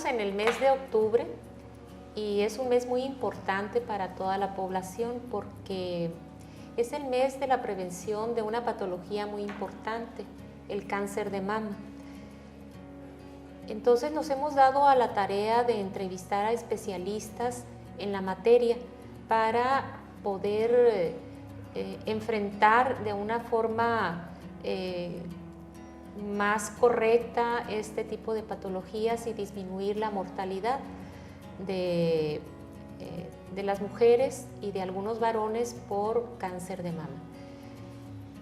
en el mes de octubre y es un mes muy importante para toda la población porque es el mes de la prevención de una patología muy importante, el cáncer de mama. Entonces nos hemos dado a la tarea de entrevistar a especialistas en la materia para poder enfrentar de una forma más correcta este tipo de patologías y disminuir la mortalidad de las mujeres y de algunos varones por cáncer de mama.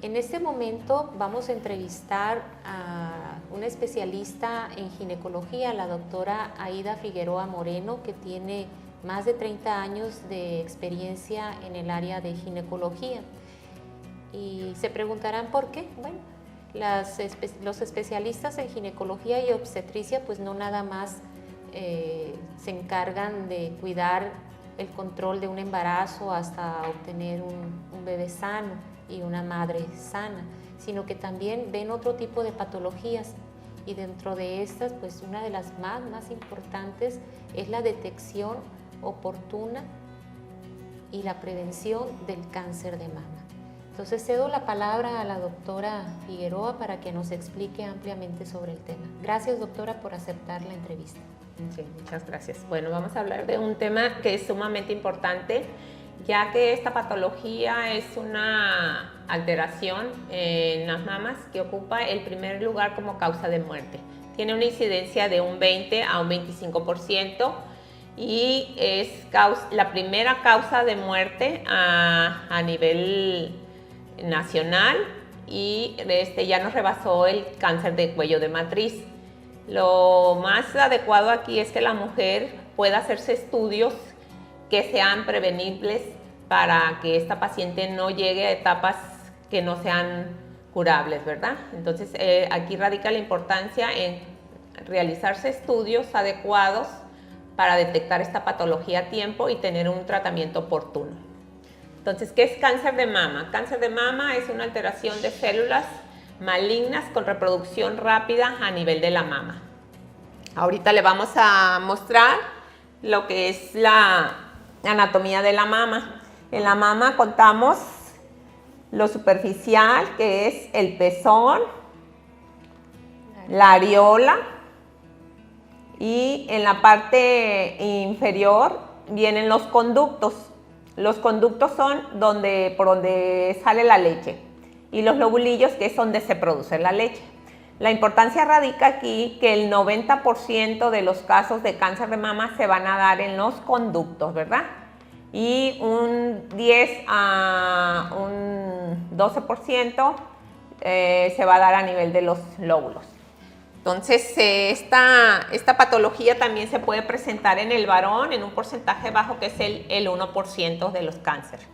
En este momento vamos a entrevistar a una especialista en ginecología, la doctora Aida Figueroa Moreno, que tiene más de 30 años de experiencia en el área de ginecología. Y se preguntarán por qué. Bueno, los especialistas en ginecología y obstetricia pues no nada más se encargan de cuidar el control de un embarazo hasta obtener un bebé sano y una madre sana, sino que también ven otro tipo de patologías y dentro de estas pues una de las más importantes es la detección oportuna y la prevención del cáncer de mama. Entonces cedo la palabra a la doctora Figueroa para que nos explique ampliamente sobre el tema. Gracias, doctora, por aceptar la entrevista. Sí, muchas gracias. Bueno, vamos a hablar de un tema que es sumamente importante, ya que esta patología es una alteración en las mamas que ocupa el primer lugar como causa de muerte. Tiene una incidencia de un 20 a un 25% y es la primera causa de muerte a nivel nacional y ya nos rebasó el cáncer de cuello de matriz. Lo más adecuado aquí es que la mujer pueda hacerse estudios que sean prevenibles para que esta paciente no llegue a etapas que no sean curables, ¿verdad? Entonces, aquí radica la importancia en realizarse estudios adecuados para detectar esta patología a tiempo y tener un tratamiento oportuno. Entonces, ¿qué es cáncer de mama? Cáncer de mama es una alteración de células malignas con reproducción rápida a nivel de la mama. Ahorita le vamos a mostrar lo que es la anatomía de la mama. En la mama contamos lo superficial, que es el pezón, la areola, y en la parte inferior vienen los conductos. Los conductos son por donde sale la leche y los lobulillos, que es donde se produce la leche. La importancia radica aquí que el 90% de los casos de cáncer de mama se van a dar en los conductos, ¿verdad? Y un 10 a un 12% se va a dar a nivel de los lóbulos. Entonces, esta patología también se puede presentar en el varón en un porcentaje bajo, que es el 1% de los cánceres.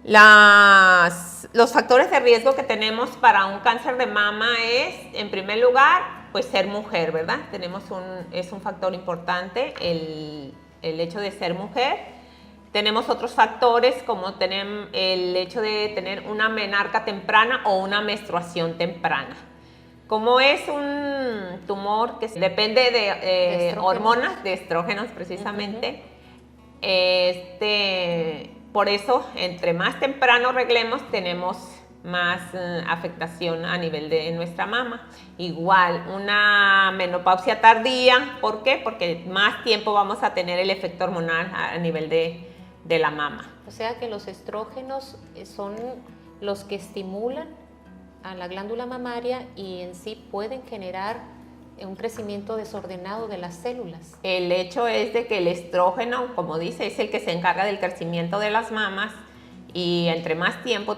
Los factores de riesgo que tenemos para un cáncer de mama es, en primer lugar, pues ser mujer, ¿verdad? Es un factor importante el hecho de ser mujer. Tenemos otros factores como el hecho de tener una menarca temprana o una menstruación temprana. Como es un tumor que depende de hormonas, de estrógenos precisamente, por eso, entre más temprano arreglemos, tenemos más afectación a nivel de nuestra mama. Igual, una menopausia tardía, ¿por qué? Porque más tiempo vamos a tener el efecto hormonal a nivel de la mama. O sea que los estrógenos son los que estimulan a la glándula mamaria y en sí pueden generar un crecimiento desordenado de las células. El hecho es de que el estrógeno, como dice, es el que se encarga del crecimiento de las mamas y entre más tiempo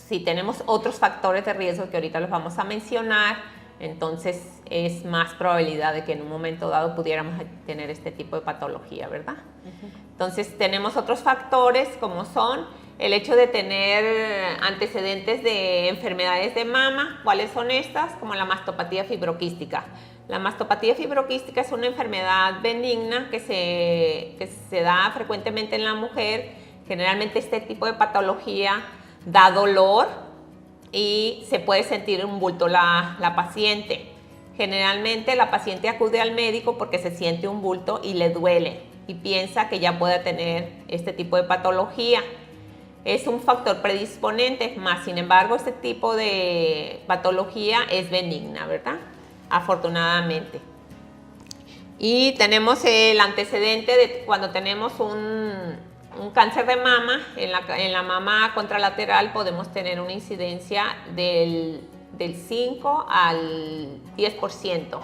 si tenemos otros factores de riesgo que ahorita los vamos a mencionar, entonces es más probabilidad de que en un momento dado pudiéramos tener este tipo de patología, ¿verdad? Entonces tenemos otros factores como son el hecho de tener antecedentes de enfermedades de mama. ¿Cuáles son estas? Como la mastopatía fibroquística. La mastopatía fibroquística es una enfermedad benigna que se da frecuentemente en la mujer. Generalmente este tipo de patología da dolor y se puede sentir un bulto la paciente. Generalmente la paciente acude al médico porque se siente un bulto y le duele y piensa que ya puede tener este tipo de patología. Es un factor predisponente, más sin embargo este tipo de patología es benigna, ¿verdad? Afortunadamente. Y tenemos el antecedente de cuando tenemos un cáncer de mama, en la mama contralateral podemos tener una incidencia del 5 al 10%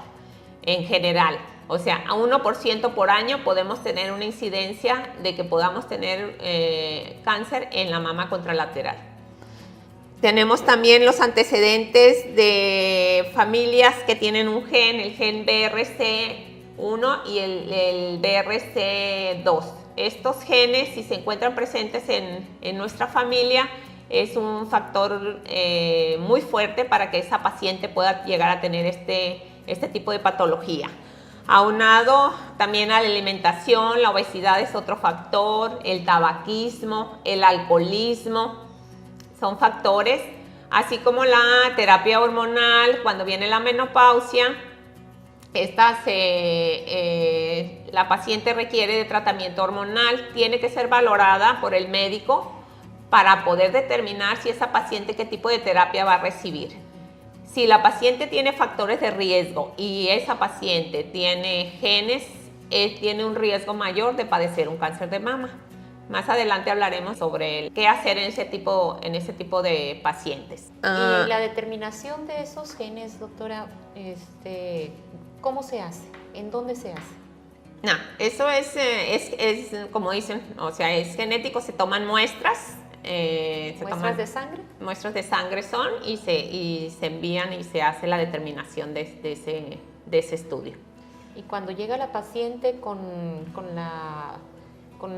en general. O sea, a 1% por año podemos tener una incidencia de que podamos tener cáncer en la mama contralateral. Tenemos también los antecedentes de familias que tienen un gen, el gen BRCA1 y el BRCA2. Estos genes, si se encuentran presentes en nuestra familia, es un factor muy fuerte para que esa paciente pueda llegar a tener este tipo de patología. Aunado también a la alimentación, la obesidad es otro factor, el tabaquismo, el alcoholismo, son factores, así como la terapia hormonal cuando viene la menopausia. La paciente requiere de tratamiento hormonal, tiene que ser valorada por el médico para poder determinar si esa paciente qué tipo de terapia va a recibir. Si la paciente tiene factores de riesgo y esa paciente tiene genes, tiene un riesgo mayor de padecer un cáncer de mama. Más adelante hablaremos sobre qué hacer en ese tipo de pacientes. Y la determinación de esos genes, doctora, ¿cómo se hace? ¿En dónde se hace? No, eso es como dicen, o sea, es genético, se toman muestras. ¿Muestras de sangre? Muestras de sangre son y se envían y se hace la determinación de ese estudio. Y cuando llega la paciente con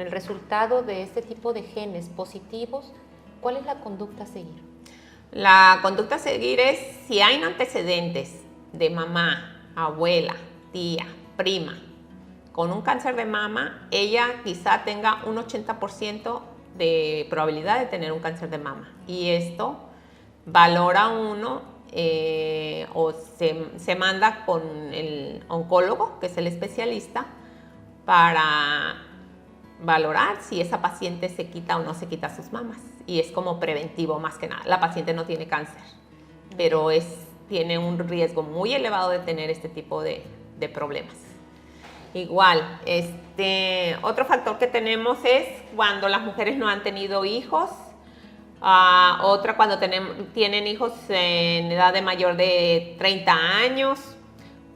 el resultado de este tipo de genes positivos, ¿cuál es la conducta a seguir? La conducta a seguir es si hay antecedentes de mamá, abuela, tía, prima con un cáncer de mama, ella quizá tenga un 80% de probabilidad de tener un cáncer de mama, y esto valora uno o se manda con el oncólogo, que es el especialista, para valorar si esa paciente se quita o no se quita sus mamas, y es como preventivo más que nada. La paciente no tiene cáncer, pero tiene un riesgo muy elevado de tener este tipo de problemas. Igual, otro factor que tenemos es cuando las mujeres no han tenido hijos, otra cuando tienen hijos en edad de mayor de 30 años,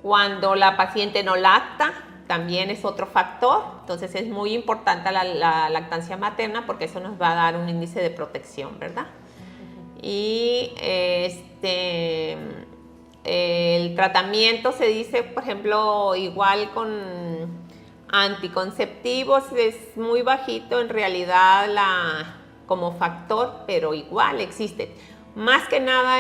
cuando la paciente no lacta, también es otro factor. Entonces es muy importante la lactancia materna porque eso nos va a dar un índice de protección, ¿verdad? Y el tratamiento se dice, por ejemplo, igual con anticonceptivos, es muy bajito en realidad como factor, pero igual existe. Más que nada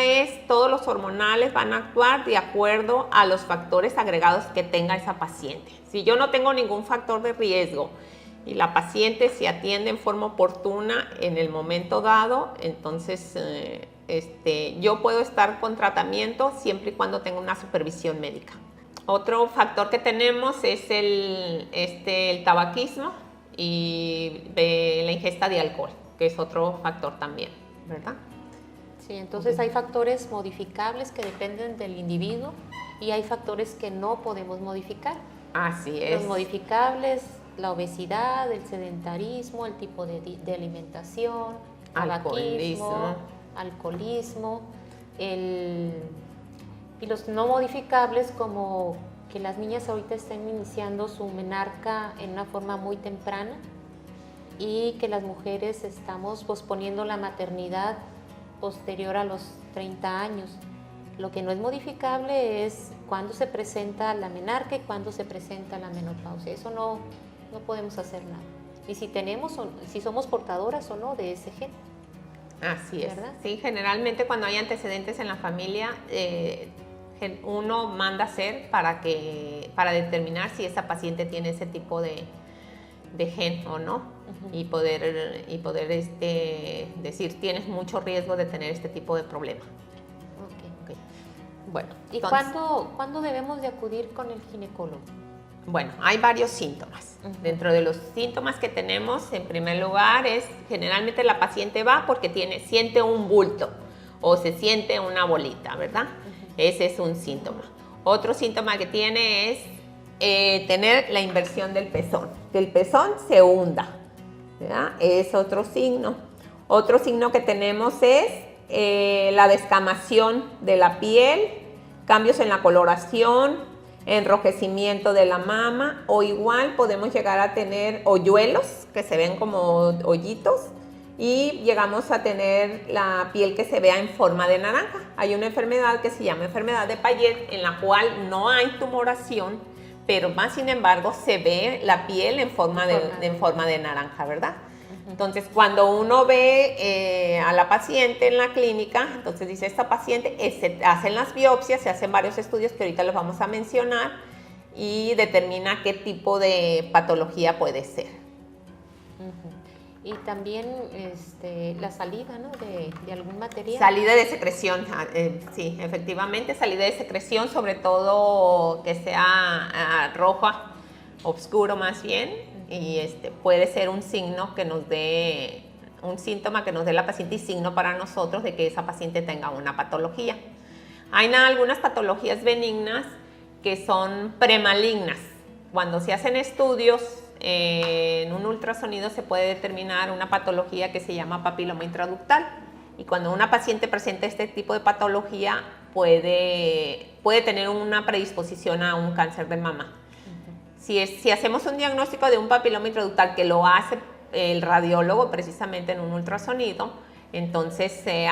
todos los hormonales van a actuar de acuerdo a los factores agregados que tenga esa paciente. Si yo no tengo ningún factor de riesgo y la paciente se atiende en forma oportuna en el momento dado, entonces yo puedo estar con tratamiento siempre y cuando tenga una supervisión médica. Otro factor que tenemos es el tabaquismo y la ingesta de alcohol, que es otro factor también, ¿verdad? Sí, entonces hay factores modificables que dependen del individuo y hay factores que no podemos modificar. Así es. Los modificables, la obesidad, el sedentarismo, el tipo de alimentación, tabaquismo, alcoholismo, y los no modificables como que las niñas ahorita estén iniciando su menarca en una forma muy temprana y que las mujeres estamos posponiendo la maternidad posterior a los 30 años. Lo que no es modificable es cuándo se presenta la menarca y cuándo se presenta la menopausia. Eso no podemos hacer nada. Y si somos portadoras o no de ese gen. Así es, ¿verdad? Sí, generalmente cuando hay antecedentes en la familia, uno manda a hacer para determinar si esa paciente tiene ese tipo de gen o no, y poder decir, tienes mucho riesgo de tener este tipo de problema. Okay. Bueno, ¿Y entonces, cuándo debemos de acudir con el ginecólogo? bueno, hay varios síntomas. Dentro de los síntomas que tenemos, en primer lugar, es generalmente la paciente va porque siente un bulto o se siente una bolita, ¿verdad? Ese es un síntoma. Otro síntoma que tiene es tener la inversión del pezón, que el pezón se hunda, ¿verdad? Es otro signo. Otro signo que tenemos es la descamación de la piel, cambios en la coloración, enrojecimiento de la mama, o igual podemos llegar a tener hoyuelos que se ven como hoyitos, y llegamos a tener la piel que se vea en forma de naranja. Hay una enfermedad que se llama enfermedad de Payet, en la cual no hay tumoración, pero más sin embargo se ve la piel en forma de naranja, ¿verdad? Entonces, cuando uno ve a la paciente en la clínica, entonces dice, esta paciente, se hacen las biopsias, se hacen varios estudios que ahorita los vamos a mencionar, y determina qué tipo de patología puede ser. Y también la salida, ¿no? de algún material. Salida de secreción, sí, efectivamente, salida de secreción, sobre todo que sea roja, oscuro más bien, y puede ser un signo que nos dé, un síntoma que nos dé la paciente y signo para nosotros de que esa paciente tenga una patología. Hay algunas patologías benignas que son premalignas. Cuando se hacen estudios, en un ultrasonido se puede determinar una patología que se llama papiloma intraductal, y cuando una paciente presenta este tipo de patología puede tener una predisposición a un cáncer de mama. Si hacemos un diagnóstico de un papiloma intraductal, que lo hace el radiólogo precisamente en un ultrasonido, entonces se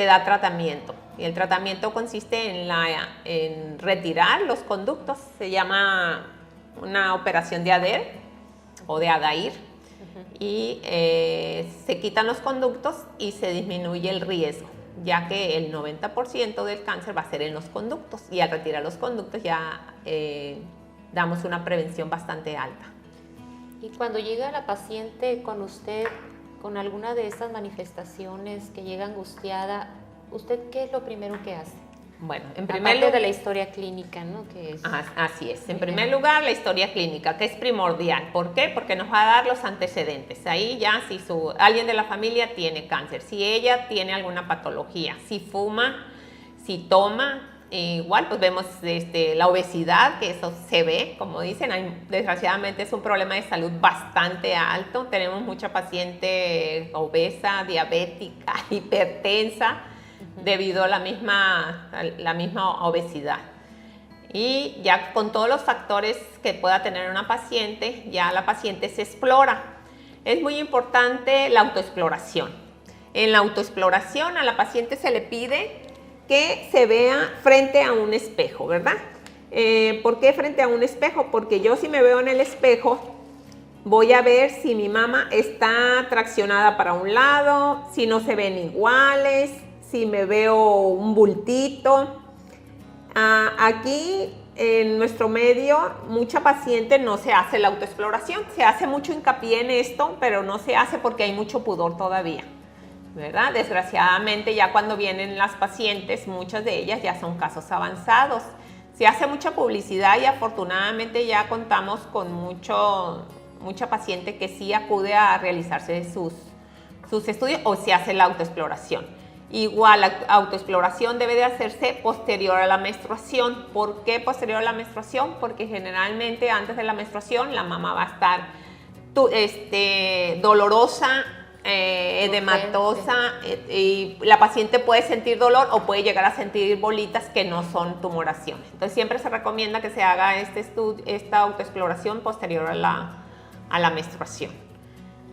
da tratamiento. Y el tratamiento consiste en retirar los conductos, se llama una operación de ADER o de ADAIR, y se quitan los conductos y se disminuye el riesgo, ya que el 90% del cáncer va a ser en los conductos, y al retirar los conductos ya damos una prevención bastante alta. Y cuando llega la paciente con usted con alguna de estas manifestaciones, que llega angustiada, ¿usted qué es lo primero que hace? Bueno, en Aparte primer lugar, de la historia clínica, ¿no? Que es... Así es. En primer lugar, la historia clínica, que es primordial. ¿Por qué? Porque nos va a dar los antecedentes. Ahí ya si alguien de la familia tiene cáncer, si ella tiene alguna patología, si fuma, si toma, igual pues vemos la obesidad, que eso se ve, como dicen, desgraciadamente es un problema de salud bastante alto. Tenemos mucha paciente obesa, diabética, hipertensa, debido a la misma obesidad. Y ya con todos los factores que pueda tener una paciente, ya la paciente se explora. Es muy importante la autoexploración. En la autoexploración a la paciente se le pide que se vea frente a un espejo, ¿verdad? ¿Por qué frente a un espejo? Porque yo, si me veo en el espejo, voy a ver si mi mama está traccionada para un lado, si no se ven iguales, si me veo un bultito. Aquí en nuestro medio, mucha paciente no se hace la autoexploración. Se hace mucho hincapié en esto, pero no se hace porque hay mucho pudor todavía, ¿verdad? Desgraciadamente, ya cuando vienen las pacientes, muchas de ellas ya son casos avanzados. Se hace mucha publicidad, y afortunadamente ya contamos con mucha paciente que sí acude a realizarse sus estudios, o se hace la autoexploración. Igual, la autoexploración debe de hacerse posterior a la menstruación. ¿Por qué posterior a la menstruación? Porque generalmente antes de la menstruación la mama va a estar dolorosa, edematosa, y la paciente puede sentir dolor o puede llegar a sentir bolitas que no son tumoraciones. Entonces siempre se recomienda que se haga esta autoexploración posterior a la menstruación,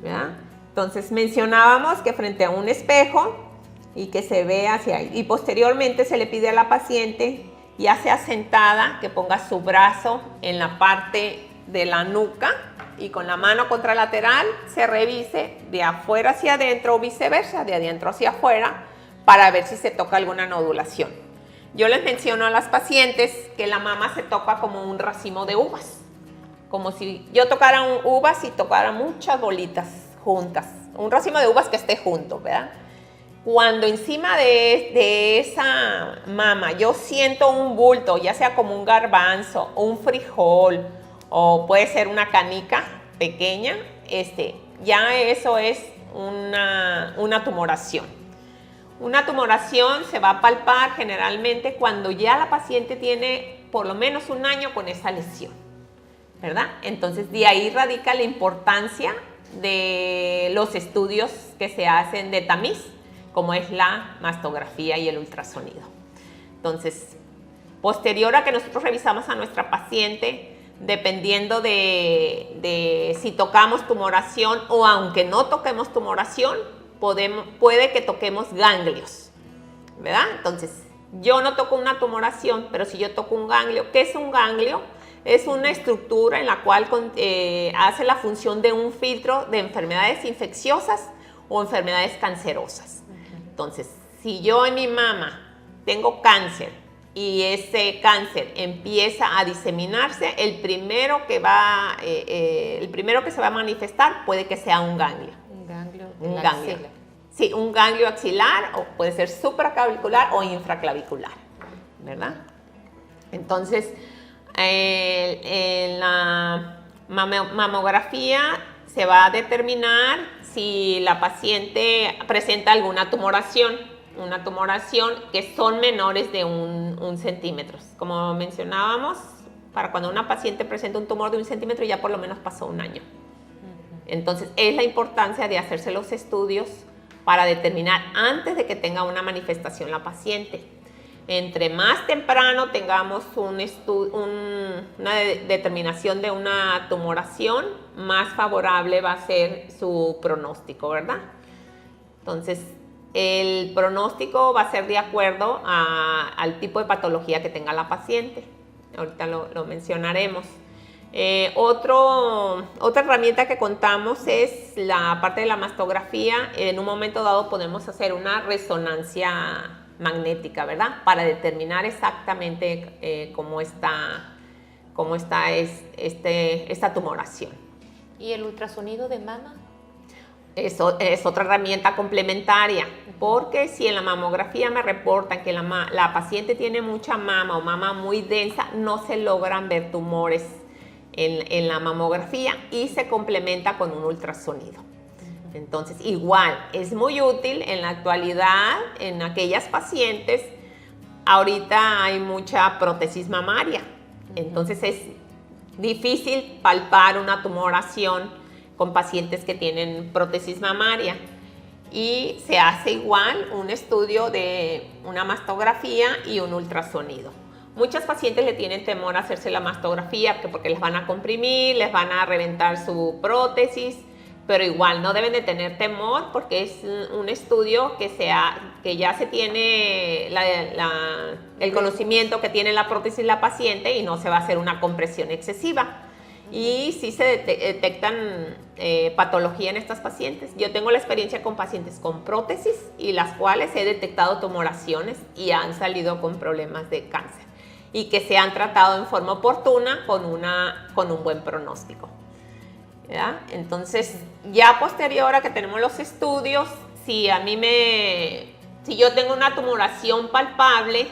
¿verdad? Entonces mencionábamos que frente a un espejo, y que se vea hacia ahí, y posteriormente se le pide a la paciente, ya sea sentada, que ponga su brazo en la parte de la nuca, y con la mano contralateral se revise de afuera hacia adentro o viceversa, de adentro hacia afuera, para ver si se toca alguna nodulación. Yo les menciono a las pacientes que la mama se toca como un racimo de uvas, como si yo tocara uvas y tocara muchas bolitas juntas, un racimo de uvas que esté junto, ¿verdad? Cuando encima de esa mama yo siento un bulto, ya sea como un garbanzo o un frijol, o puede ser una canica pequeña, ya eso es una tumoración. Una tumoración se va a palpar generalmente cuando ya la paciente tiene por lo menos un año con esa lesión, ¿verdad? Entonces, de ahí radica la importancia de los estudios que se hacen de tamiz, como es la mastografía y el ultrasonido. Entonces, posterior a que nosotros revisamos a nuestra paciente, dependiendo de si tocamos tumoración o aunque no toquemos tumoración, puede que toquemos ganglios, ¿verdad? Entonces, yo no toco una tumoración, pero si yo toco un ganglio, ¿qué es un ganglio? Es una estructura en la cual hace la función de un filtro de enfermedades infecciosas o enfermedades cancerosas. Entonces, si yo en mi mama tengo cáncer y ese cáncer empieza a diseminarse, el primero que se va a manifestar puede que sea un ganglio. Un ganglio. Sí, un ganglio axilar, o puede ser supraclavicular o infraclavicular, ¿verdad? Entonces, en la mamografía se va a determinar si la paciente presenta alguna tumoración, una tumoración que son menores de un centímetro. Como mencionábamos, para cuando una paciente presenta un tumor de 1 centímetro ya por lo menos pasó un año. Entonces, es la importancia de hacerse los estudios para determinar antes de que tenga una manifestación la paciente. Entre más temprano tengamos una determinación de una tumoración, más favorable va a ser su pronóstico, ¿verdad? Entonces, el pronóstico va a ser de acuerdo al tipo de patología que tenga la paciente. Ahorita lo mencionaremos. Otra herramienta que contamos es la parte de la mastografía. En un momento dado podemos hacer una resonancia magnética, ¿verdad? Para determinar exactamente cómo está esta tumoración. ¿Y el ultrasonido de mama? Eso es otra herramienta complementaria, porque si en la mamografía me reportan que la paciente tiene mucha mama o mama muy densa, no se logran ver tumores en la mamografía y se complementa con un ultrasonido. Entonces, igual, es muy útil en la actualidad en aquellas pacientes. Ahorita hay mucha prótesis mamaria, entonces es difícil palpar una tumoración con pacientes que tienen prótesis mamaria. Y se hace igual un estudio de una mastografía y un ultrasonido. Muchas pacientes le tienen temor a hacerse la mastografía porque les van a comprimir, les van a reventar su prótesis, pero igual no deben de tener temor porque es un estudio que ya se tiene el conocimiento que tiene la prótesis la paciente y no se va a hacer una compresión excesiva. Y sí se detectan patología en estas pacientes. Yo tengo la experiencia con pacientes con prótesis y las cuales he detectado tumoraciones y han salido con problemas de cáncer y que se han tratado en forma oportuna con un buen pronóstico, ¿verdad? Entonces, ya posterior a que tenemos los estudios, si yo tengo una tumoración palpable,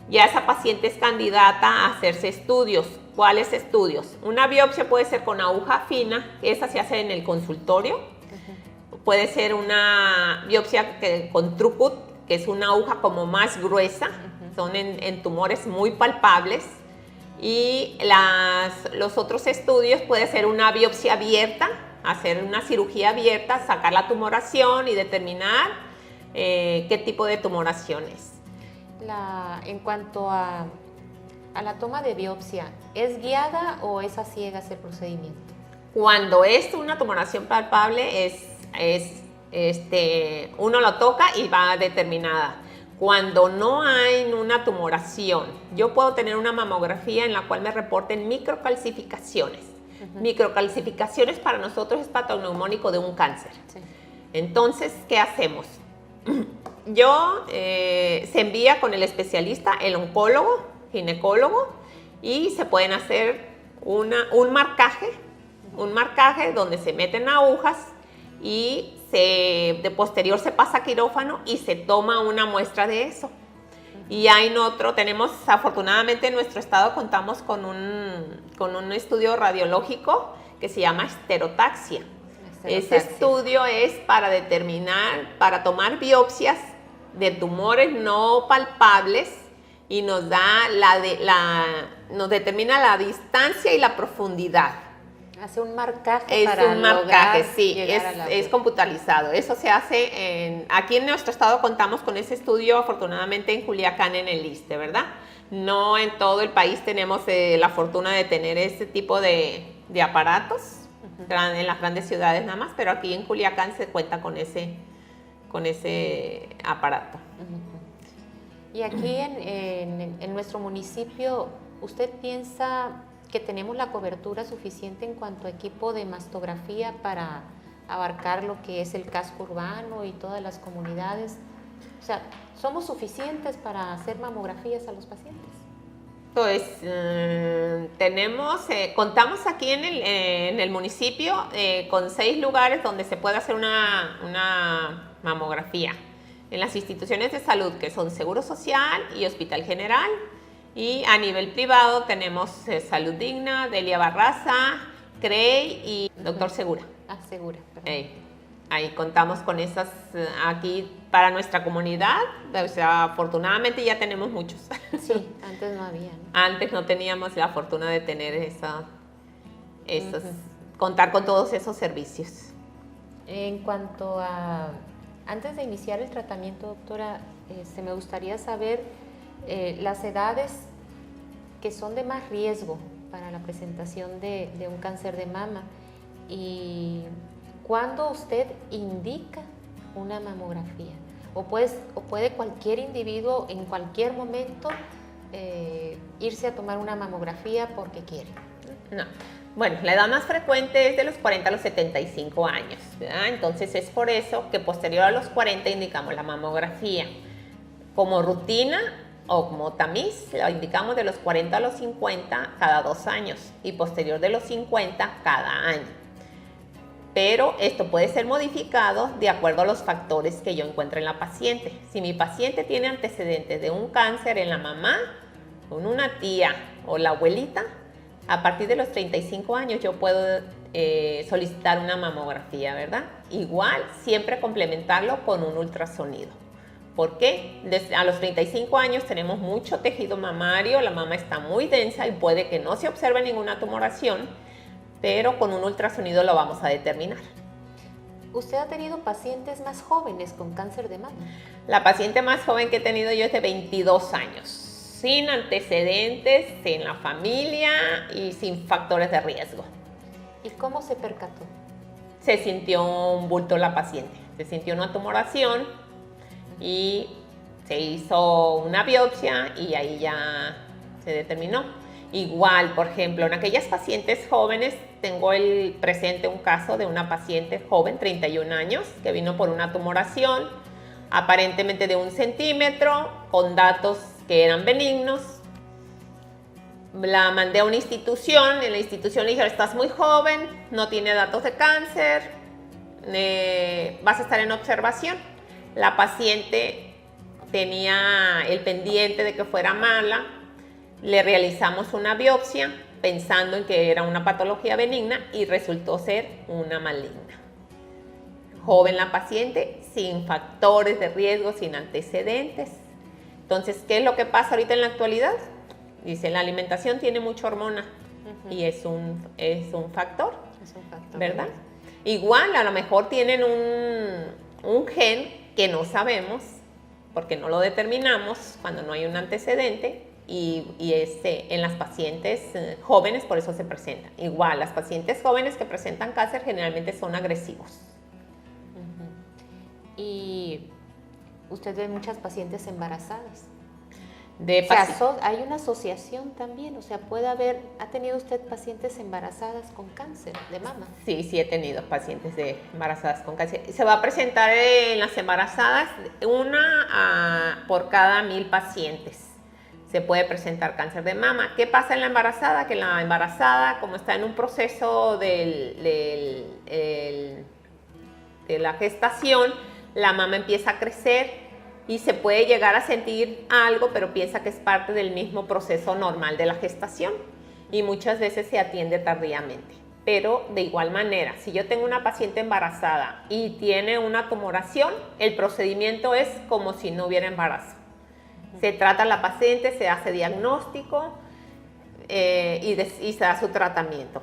ya esa paciente es candidata a hacerse estudios. ¿Cuáles estudios? Una biopsia puede ser con aguja fina, esa se hace en el consultorio. Puede ser una biopsia con Trucut, que es una aguja como más gruesa, son en tumores muy palpables. Y los otros estudios puede ser una biopsia abierta, hacer una cirugía abierta, sacar la tumoración y determinar qué tipo de tumoración es. En cuanto a la toma de biopsia, ¿es guiada o es a ciegas el procedimiento? Cuando es una tumoración palpable, uno lo toca y va determinada. Cuando no hay una tumoración, yo puedo tener una mamografía en la cual me reporten microcalcificaciones. Microcalcificaciones para nosotros es patognomónico de un cáncer. Sí. Entonces, ¿qué hacemos? Se envía con el especialista, el oncólogo, ginecólogo, y se pueden hacer un marcaje donde se meten agujas y de posterior se pasa a quirófano y se toma una muestra de eso. Y hay tenemos, afortunadamente en nuestro estado contamos con un estudio radiológico que se llama esterotaxia. Ese estudio es para tomar biopsias de tumores no palpables y nos determina la distancia y la profundidad. Hace un marcaje sí, es computarizado. Eso se hace aquí en nuestro estado contamos con ese estudio, afortunadamente en Culiacán, en el ISSSTE, ¿verdad? No en todo el país tenemos la fortuna de tener ese tipo de aparatos, en las grandes ciudades nada más, pero aquí en Culiacán se cuenta con ese aparato. Y aquí en nuestro municipio, ¿usted piensa que tenemos la cobertura suficiente en cuanto a equipo de mastografía para abarcar lo que es el casco urbano y todas las comunidades? O sea, ¿somos suficientes para hacer mamografías a los pacientes? Pues contamos aquí en el municipio con 6 lugares donde se puede hacer una mamografía. En las instituciones de salud, que son Seguro Social y Hospital General. Y a nivel privado tenemos Salud Digna, Delia Barraza, CREI y Doctor Segura. Segura, perdón. Ahí contamos con esas aquí para nuestra comunidad. O sea, afortunadamente ya tenemos muchos. Sí, antes no había, ¿no? Antes no teníamos la fortuna de tener contar con todos esos servicios. En cuanto a, antes de iniciar el tratamiento, doctora, me gustaría saber las edades que son de más riesgo para la presentación de un cáncer de mama y cuándo usted indica una mamografía o puede cualquier individuo en cualquier momento irse a tomar una mamografía porque quiere. No. Bueno, la edad más frecuente es de los 40 a los 75 años, ¿verdad? Entonces es por eso que posterior a los 40 indicamos la mamografía. Como rutina o como tamiz, lo indicamos de los 40 a los 50 cada 2 años y posterior de los 50 cada año. Pero esto puede ser modificado de acuerdo a los factores que yo encuentro en la paciente. Si mi paciente tiene antecedentes de un cáncer en la mamá, con una tía o la abuelita, a partir de los 35 años yo puedo solicitar una mamografía, ¿verdad? Igual, siempre complementarlo con un ultrasonido. ¿Por qué? A los 35 años tenemos mucho tejido mamario, la mama está muy densa y puede que no se observe ninguna tumoración, pero con un ultrasonido lo vamos a determinar. ¿Usted ha tenido pacientes más jóvenes con cáncer de mama? La paciente más joven que he tenido yo es de 22 años, sin antecedentes, sin la familia y sin factores de riesgo. ¿Y cómo se percató? Se sintió un bulto la paciente, se sintió una tumoración y se hizo una biopsia y ahí ya se determinó. Igual, por ejemplo, en aquellas pacientes jóvenes, tengo presente un caso de una paciente joven, 31 años, que vino por una tumoración, aparentemente de 1 centímetro, con datos que eran benignos. La mandé a una institución, en la institución le dijeron, estás muy joven, no tiene datos de cáncer, vas a estar en observación. La paciente tenía el pendiente de que fuera mala, le realizamos una biopsia pensando en que era una patología benigna y resultó ser una maligna. Joven la paciente, sin factores de riesgo, sin antecedentes. Entonces, ¿qué es lo que pasa ahorita en la actualidad? Dice, la alimentación tiene mucha hormona y es un factor, ¿verdad? Igual, a lo mejor tienen un gen que no sabemos porque no lo determinamos cuando no hay un antecedente y en las pacientes jóvenes por eso se presentan. Igual, las pacientes jóvenes que presentan cáncer generalmente son agresivos. Y usted ve muchas pacientes embarazadas. Hay una asociación también, o sea, ¿ha tenido usted pacientes embarazadas con cáncer de mama? Sí, sí he tenido pacientes embarazadas con cáncer. Se va a presentar en las embarazadas una por cada 1000 pacientes. Se puede presentar cáncer de mama. ¿Qué pasa en la embarazada? Que la embarazada, como está en un proceso la gestación, la mama empieza a crecer y se puede llegar a sentir algo, pero piensa que es parte del mismo proceso normal de la gestación y muchas veces se atiende tardíamente. Pero de igual manera, si yo tengo una paciente embarazada y tiene una tumoración, el procedimiento es como si no hubiera embarazo. Se trata a la paciente, se hace diagnóstico y se da su tratamiento.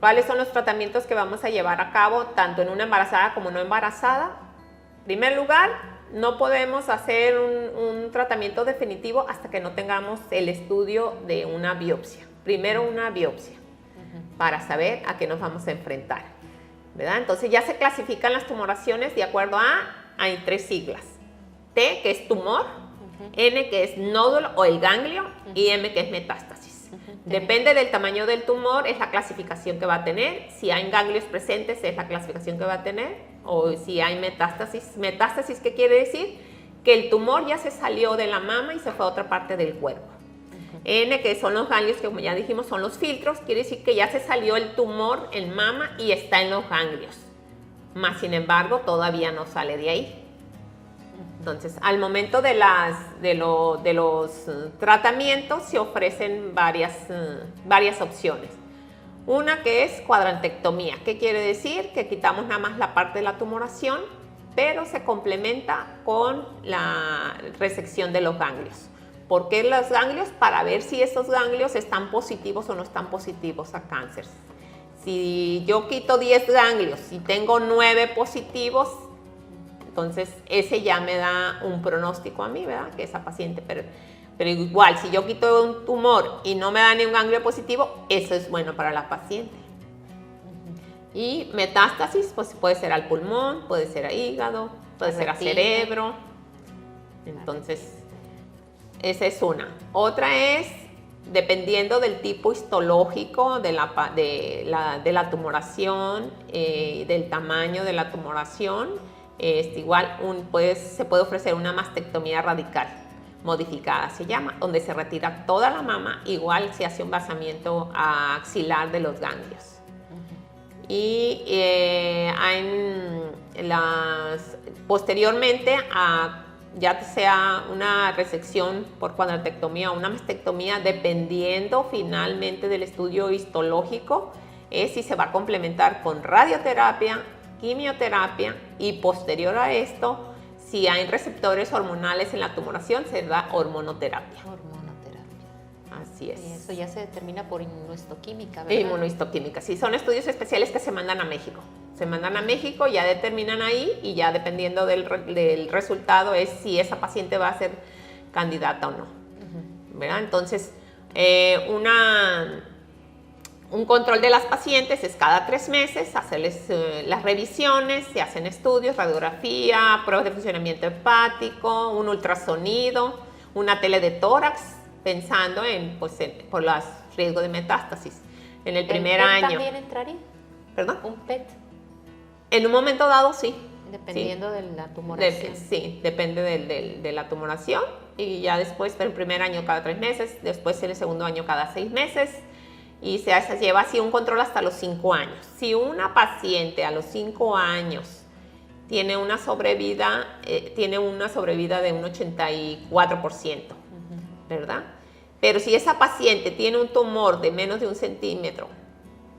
¿Cuáles son los tratamientos que vamos a llevar a cabo tanto en una embarazada como no embarazada? En primer lugar, no podemos hacer un tratamiento definitivo hasta que no tengamos el estudio de una biopsia. Primero una biopsia para saber a qué nos vamos a enfrentar, ¿verdad? Entonces ya se clasifican las tumoraciones de acuerdo hay 3 siglas. T, que es tumor, N, que es nódulo o el ganglio, y M, que es metástasis. Depende del tamaño del tumor, es la clasificación que va a tener. Si hay ganglios presentes, es la clasificación que va a tener. O si hay metástasis. Metástasis, ¿qué quiere decir? Que el tumor ya se salió de la mama y se fue a otra parte del cuerpo. N, que son los ganglios, que como ya dijimos son los filtros, quiere decir que ya se salió el tumor en mama y está en los ganglios. Más sin embargo, todavía no sale de ahí. Entonces, al momento de los tratamientos se ofrecen varias opciones. Una que es cuadrantectomía. ¿Qué quiere decir? Que quitamos nada más la parte de la tumoración, pero se complementa con la resección de los ganglios. ¿Por qué los ganglios? Para ver si esos ganglios están positivos o no están positivos a cáncer. Si yo quito 10 ganglios y tengo 9 positivos, entonces ese ya me da un pronóstico a mí, ¿verdad? Que esa paciente, pero igual, si yo quito un tumor y no me da ni un ganglio positivo, eso es bueno para la paciente. Y metástasis, pues puede ser al pulmón, puede ser a hígado, puede ser a cerebro. Entonces, esa es una. Otra es, dependiendo del tipo histológico de la tumoración, del tamaño de la tumoración, igual se puede ofrecer una mastectomía radical modificada, se llama, donde se retira toda la mama, igual se hace un vaciamiento axilar de los ganglios. Y posteriormente, ya sea una resección por cuadrantectomía o una mastectomía, dependiendo finalmente del estudio histológico, si se va a complementar con radioterapia, quimioterapia, y posterior a esto, si hay receptores hormonales en la tumoración, se da hormonoterapia. Así es. Y eso ya se determina por inmunohistoquímica, ¿verdad? Inmunohistoquímica, sí, son estudios especiales que se mandan a México. Se mandan a México, ya determinan ahí y ya dependiendo del resultado es si esa paciente va a ser candidata o no. ¿Verdad? Entonces, un control de las pacientes es cada 3 meses, hacerles las revisiones, se hacen estudios, radiografía, pruebas de funcionamiento hepático, un ultrasonido, una tele de tórax, pensando por los riesgos de metástasis. En el primer año. ¿También entraría? ¿Perdón? ¿Un PET? En un momento dado, sí. Dependiendo de la tumoración. Sí, depende de la tumoración. Y ya después, el primer año cada 3 meses, después en el segundo año cada 6 meses. Y se lleva así un control hasta los 5 años. Si una paciente a los 5 años tiene una sobrevida de un 84%, ¿verdad? Pero si esa paciente tiene un tumor de menos de 1 centímetro,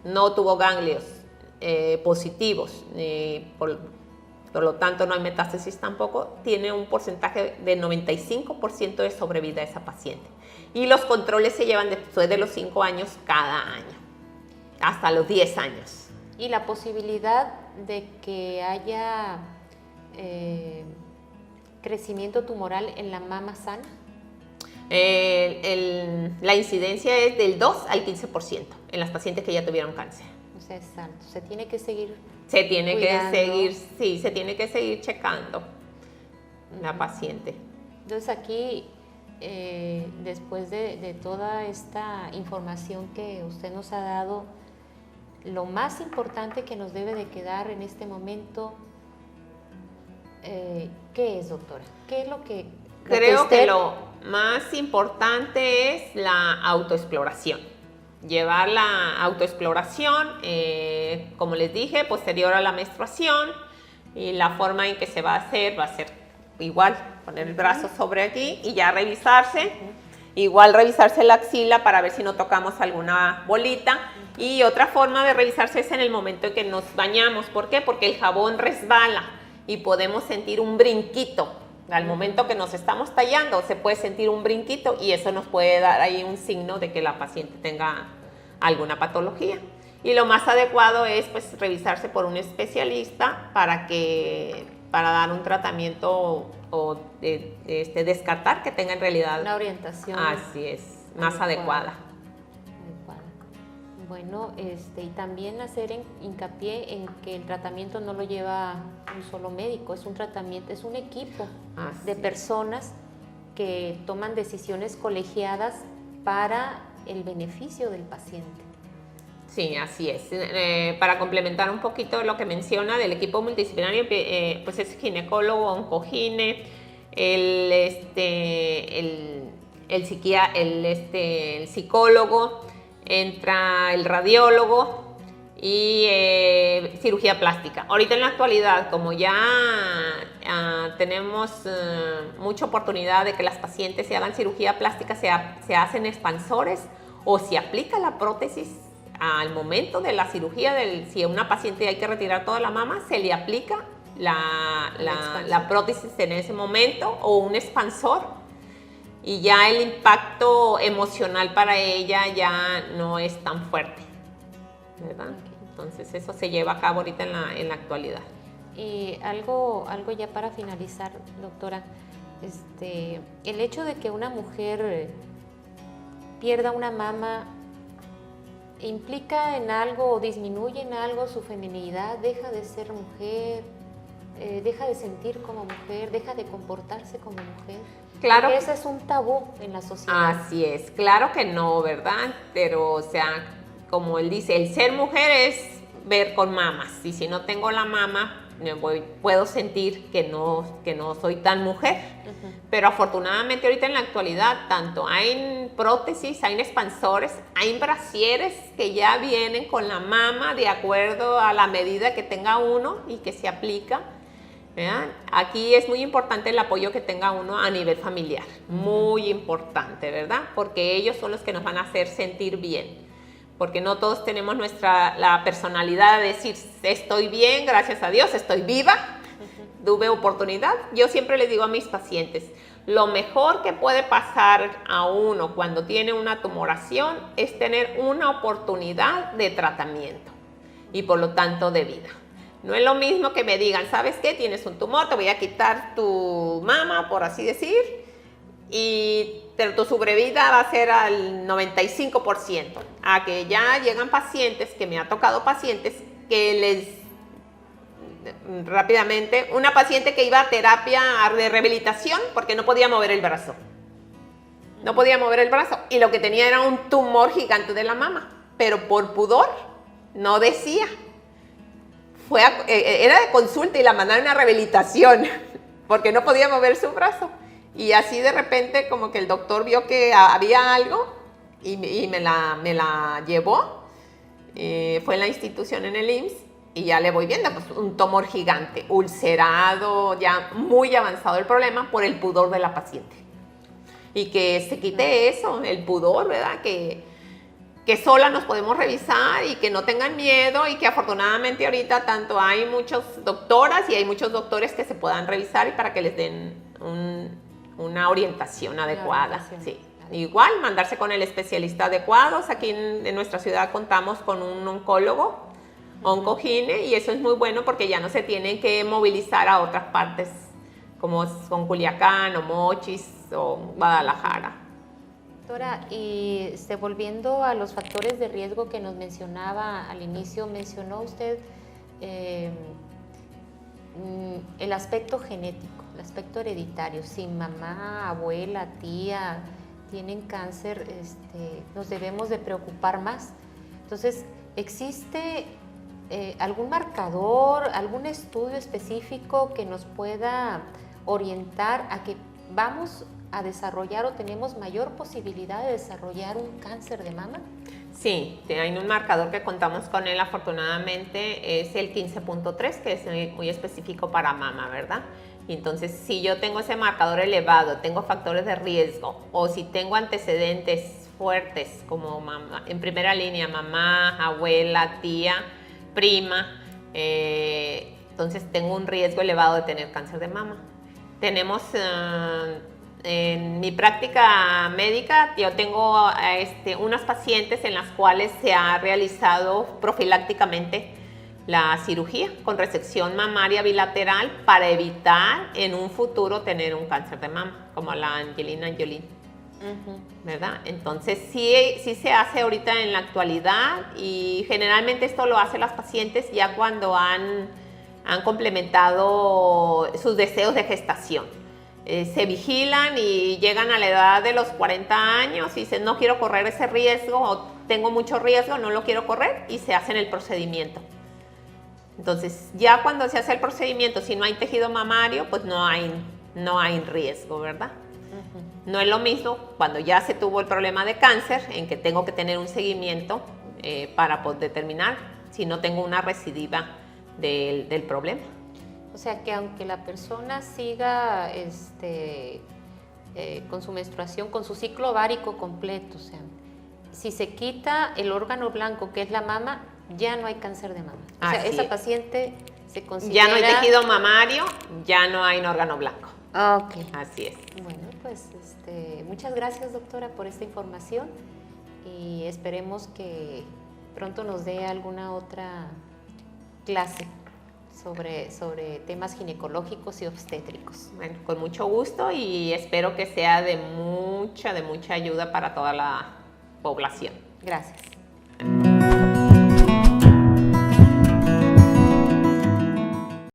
no tuvo ganglios positivos, por lo tanto no hay metástasis tampoco, tiene un porcentaje de 95% de sobrevida esa paciente. Y los controles se llevan después de los 5 años cada año, hasta los 10 años. ¿Y la posibilidad de que haya crecimiento tumoral en la mama sana? La incidencia es del 2 al 15% en las pacientes que ya tuvieron cáncer. O sea, es alto. Se tiene que seguir Se tiene cuidando. se tiene que seguir checando la paciente. Entonces aquí, después de toda esta información que usted nos ha dado, lo más importante que nos debe de quedar en este momento, ¿qué es, doctora? ¿Qué es lo que Creo que lo más importante es la autoexploración. Llevar la autoexploración, como les dije, posterior a la menstruación, Y la forma en que se va a ser igual, poner el brazo sobre aquí y ya revisarse. Igual revisarse la axila para ver si no tocamos alguna bolita. Y otra forma de revisarse es en el momento en que nos bañamos. ¿Por qué? Porque el jabón resbala y podemos sentir un brinquito. Al momento que nos estamos tallando se puede sentir un brinquito y eso nos puede dar ahí un signo de que la paciente tenga alguna patología. Y lo más adecuado es pues revisarse por un especialista para dar un tratamiento o descartar que tenga en realidad una orientación. Así es, más adecuada. Bueno, y también hacer hincapié en que el tratamiento no lo lleva un solo médico, es un tratamiento, es un equipo de personas que toman decisiones colegiadas para el beneficio del paciente. Sí, así es. Para complementar un poquito lo que menciona del equipo multidisciplinario, pues es ginecólogo, oncogine, el psicólogo, entra el radiólogo y cirugía plástica. Ahorita en la actualidad, como ya tenemos mucha oportunidad de que las pacientes se hagan cirugía plástica, se hacen expansores o se aplica la prótesis al momento de la cirugía. Si a una paciente hay que retirar toda la mama, se le aplica la prótesis en ese momento o un expansor. Y ya el impacto emocional para ella ya no es tan fuerte, ¿verdad? Okay. Entonces eso se lleva a cabo ahorita en la actualidad. Y algo ya para finalizar, doctora, el hecho de que una mujer pierda una mama implica en algo o disminuye en algo su feminidad, deja de ser mujer, deja de sentir como mujer, deja de comportarse como mujer. Claro. Porque ese es un tabú en la sociedad. Así es, claro que no, ¿verdad? Pero, o sea, como él dice, el ser mujer es ver con mamas. Y si no tengo la mama, puedo sentir que no soy tan mujer. Uh-huh. Pero afortunadamente ahorita en la actualidad, tanto hay prótesis, hay expansores, hay brasieres que ya vienen con la mama de acuerdo a la medida que tenga uno y que se aplica. ¿Vean? Aquí es muy importante el apoyo que tenga uno a nivel familiar, muy importante, ¿verdad? Porque ellos son los que nos van a hacer sentir bien, porque no todos tenemos la personalidad de decir, estoy bien, gracias a Dios, estoy viva, tuve oportunidad. Yo siempre les digo a mis pacientes, lo mejor que puede pasar a uno cuando tiene una tumoración es tener una oportunidad de tratamiento y por lo tanto de vida. No es lo mismo que me digan, ¿sabes qué? Tienes un tumor, te voy a quitar tu mama, por así decir, pero tu sobrevida va a ser al 95%. A que ya llegan pacientes, que me ha tocado pacientes, rápidamente, una paciente que iba a terapia de rehabilitación porque no podía mover el brazo. No podía mover el brazo y lo que tenía era un tumor gigante de la mama, pero por pudor no decía. Era de consulta y la mandaron a rehabilitación porque no podía mover su brazo. Y así de repente como que el doctor vio que había algo y me la llevó. Fue en la institución en el IMSS y ya le voy viendo pues, un tumor gigante, ulcerado, ya muy avanzado el problema por el pudor de la paciente. Y que se quite eso, el pudor, ¿verdad? Que sola nos podemos revisar y que no tengan miedo y que afortunadamente ahorita tanto hay muchas doctoras y hay muchos doctores que se puedan revisar y para que les den una orientación adecuada. Sí. Igual, mandarse con el especialista adecuado. Aquí en nuestra ciudad contamos con un oncólogo, oncogine, y eso es muy bueno porque ya no se tienen que movilizar a otras partes como con Culiacán o Mochis o Guadalajara. Doctora, y volviendo a los factores de riesgo que nos mencionaba al inicio, mencionó usted el aspecto genético, el aspecto hereditario. Si mamá, abuela, tía tienen cáncer, nos debemos de preocupar más. Entonces, ¿existe algún marcador, algún estudio específico que nos pueda orientar a que vamos a desarrollar o tenemos mayor posibilidad de desarrollar un cáncer de mama? Sí, hay un marcador que contamos con él, afortunadamente, es el 15.3, que es muy específico para mama, ¿verdad? Y entonces, si yo tengo ese marcador elevado, tengo factores de riesgo, o si tengo antecedentes fuertes, como mamá, en primera línea, mamá, abuela, tía, prima, entonces tengo un riesgo elevado de tener cáncer de mama. Tenemos... en mi práctica médica yo tengo unas pacientes en las cuales se ha realizado profilácticamente la cirugía con resección mamaria bilateral para evitar en un futuro tener un cáncer de mama, como la Angelina Jolie, ¿verdad? Entonces sí se hace ahorita en la actualidad y generalmente esto lo hacen las pacientes ya cuando han complementado sus deseos de gestación. Se vigilan y llegan a la edad de los 40 años y dicen no quiero correr ese riesgo o tengo mucho riesgo, no lo quiero correr y se hacen el procedimiento. Entonces ya cuando se hace el procedimiento, si no hay tejido mamario, pues no hay riesgo, ¿verdad? No es lo mismo cuando ya se tuvo el problema de cáncer, en que tengo que tener un seguimiento para poder determinar si no tengo una recidiva del problema. O sea que aunque la persona siga con su menstruación, con su ciclo ovárico completo, o sea, si se quita el órgano blanco que es la mama, ya no hay cáncer de mama. O sea, esa paciente se considera... Ya no hay tejido mamario, ya no hay órgano blanco. Ok. Así es. Bueno, pues muchas gracias, doctora, por esta información y esperemos que pronto nos dé alguna otra clase sobre temas ginecológicos y obstétricos. Bueno, con mucho gusto y espero que sea de mucha ayuda para toda la población. Gracias.